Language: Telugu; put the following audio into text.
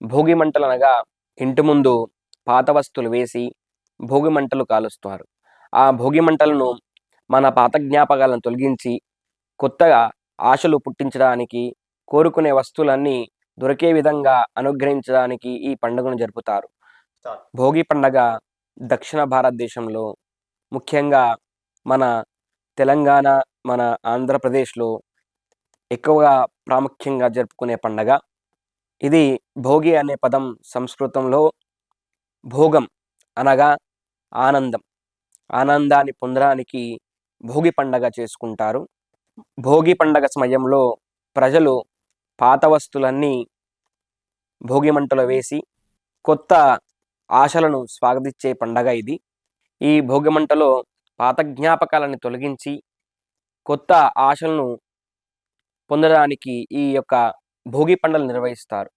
భోగి మంటలనగా ఇంటి ముందు పాత వస్తువులు వేసి భోగి మంటలు కాలుస్తారు. ఆ భోగి మంటలను మన పాత జ్ఞాపకాలను తొలగించి, కొత్తగా ఆశలు పుట్టించడానికి, కోరుకునే వస్తువులన్నీ దొరికే విధంగా అనుగ్రహించడానికి ఈ పండుగను జరుపుతారు. భోగి పండగ దక్షిణ భారతదేశంలో ముఖ్యంగా మన తెలంగాణ, మన ఆంధ్రప్రదేశ్‌లో ఎక్కువగా ప్రాముఖ్యంగా జరుపుకునే పండగ. ఇది భోగి అనే పదం సంస్కృతంలో భోగం అనగా ఆనందం. ఆనందాన్ని పొందడానికి భోగి పండగ చేసుకుంటారు. భోగి పండగ సమయంలో ప్రజలు పాత వస్తువులన్నీ భోగి మంటలో వేసి కొత్త ఆశలను స్వాగతించే పండగ ఇది. ఈ భోగి మంటలో పాత జ్ఞాపకాలను తొలగించి కొత్త ఆశలను పొందడానికి ఈ యొక్క భోగి పండుగలు నిర్వహిస్తారు.